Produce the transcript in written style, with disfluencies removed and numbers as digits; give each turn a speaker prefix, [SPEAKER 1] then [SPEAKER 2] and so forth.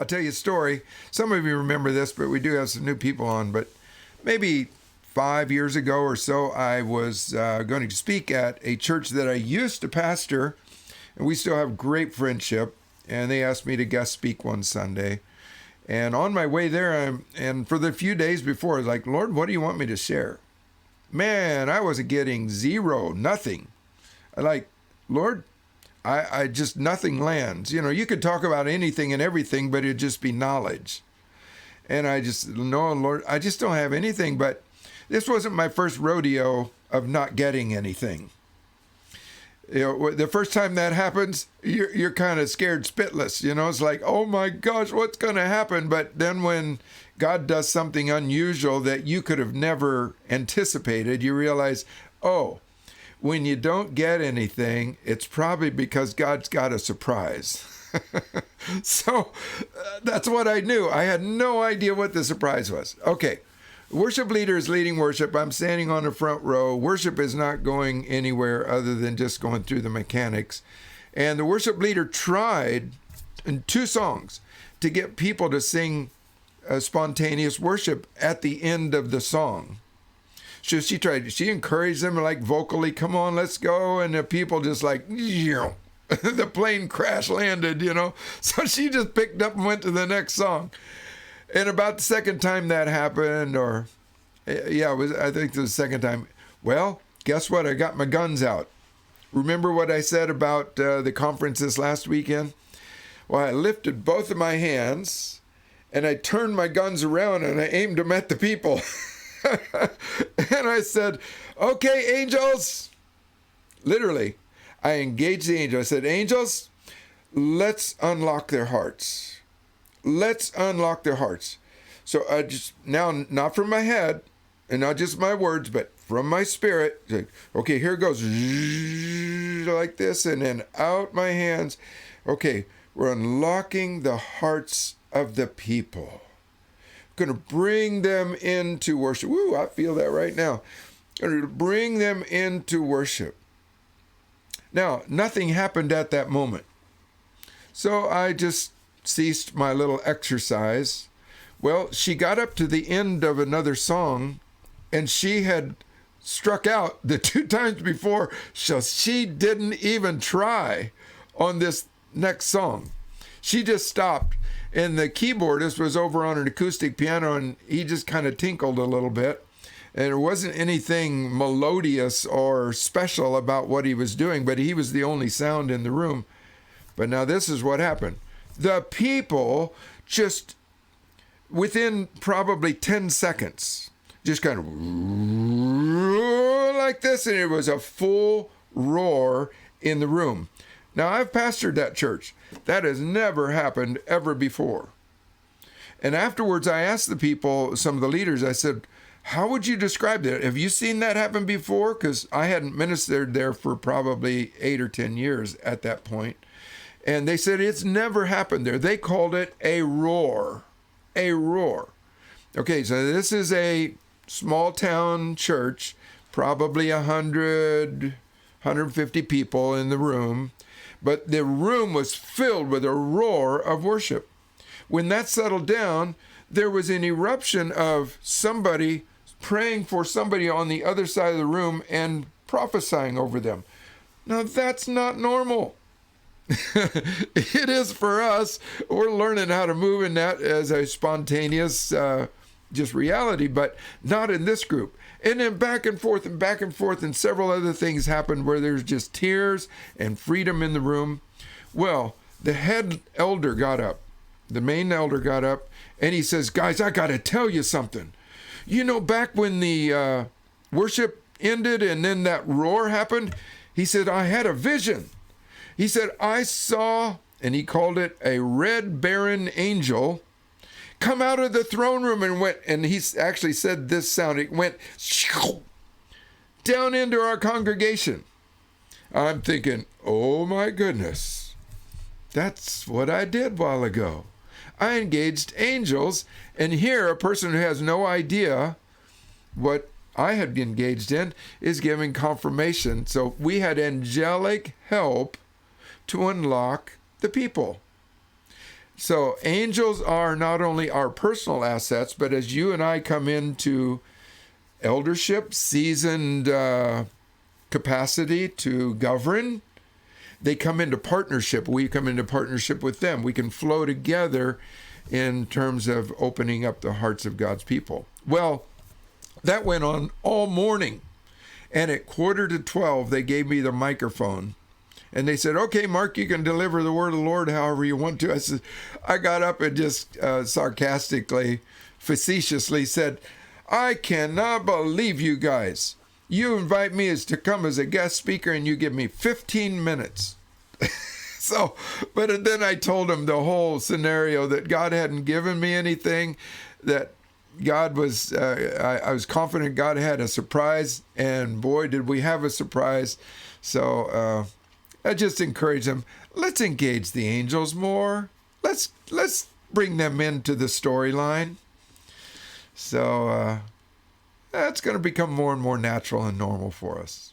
[SPEAKER 1] I'll tell you a story. Some of you remember this, but we do have some new people on. But maybe 5 years ago or so, I was going to speak at a church that I used to pastor, and we still have great friendship. And they asked me to guest speak one Sunday. And on my way there, and for the few days before, I was like, Lord, what do you want me to share? Man, I wasn't getting zero, nothing. Lord, I just, nothing lands. You know, you could talk about anything and everything, but it'd just be knowledge. And I just, no, Lord, I just don't have anything. But this wasn't my first rodeo of not getting anything. You know, the first time that happens, you're kind of scared spitless. You know, it's like, oh my gosh, what's going to happen? But then when God does something unusual that you could have never anticipated, you realize, oh, when you don't get anything, it's probably because God's got a surprise. So that's what I knew. I had no idea what the surprise was. Okay. Worship leader is leading worship. I'm standing on the front row. Worship is not going anywhere other than just going through the mechanics. And the worship leader tried in 2 songs to get people to sing spontaneous worship at the end of the song. So she tried. She encouraged them like vocally, come on, let's go. And the people just like, the plane crash landed, you know. So she just picked up and went to the next song. And about the second time that happened, or yeah, I think it was the second time. Well, guess what? I got my guns out. Remember what I said about the conference this last weekend? Well, I lifted both of my hands and I turned my guns around and I aimed them at the people. And I said, okay, angels. Literally, I engaged the angel. I said, angels, let's unlock their hearts. Let's unlock their hearts. So I just, now, not from my head, and not just my words, but from my spirit. Okay, here it goes. Like this, and then out my hands. Okay, we're unlocking the hearts of the people. Going to bring them into worship. Woo, I feel that right now. Going to bring them into worship. Now, nothing happened at that moment. So I just ceased my little exercise. Well, she got up to the end of another song and she had struck out the 2 times before, so she didn't even try on this next song. She just stopped, and the keyboardist was over on an acoustic piano and he just kind of tinkled a little bit, and there wasn't anything melodious or special about what he was doing, but he was the only sound in the room. But now this is what happened. The people just, within probably 10 seconds, just kind of like this, and it was a full roar in the room. Now, I've pastored that church. That has never happened ever before. And afterwards, I asked the people, some of the leaders, I said, how would you describe that? Have you seen that happen before? Because I hadn't ministered there for probably 8 or 10 years at that point. And they said it's never happened there. They called it a roar. A roar. Okay, so this is a small town church, probably 100, 150 people in the room. But the room was filled with a roar of worship. When that settled down, there was an eruption of somebody praying for somebody on the other side of the room and prophesying over them. Now, that's not normal. It is for us. We're learning how to move in that as a spontaneous just reality, but not in this group. And then back and forth, and several other things happened where there's just tears and freedom in the room. Well, the head elder got up. The main elder got up, and he says, guys, I got to tell you something. You know, back when the worship ended and then that roar happened, he said, I had a vision. He said, I saw, and he called it a red baron angel, come out of the throne room and went, and he actually said this sound, it went down into our congregation. I'm thinking, oh my goodness, that's what I did a while ago. I engaged angels, and here a person who has no idea what I had engaged in is giving confirmation. So we had angelic help to unlock the people. So angels are not only our personal assets, but as you and I come into eldership, seasoned capacity to govern, they come into partnership. We come into partnership with them. We can flow together in terms of opening up the hearts of God's people. Well, that went on all morning. And at 11:45, they gave me the microphone. And they said, okay, Mark, you can deliver the word of the Lord however you want to. I got up and just sarcastically, facetiously said, I cannot believe you guys. You invite me to come as a guest speaker and you give me 15 minutes. But then I told them the whole scenario, that God hadn't given me anything, that God was, I was confident God had a surprise, and boy, did we have a surprise. So I just encourage them, let's engage the angels more. Let's bring them into the storyline. So that's going to become more and more natural and normal for us.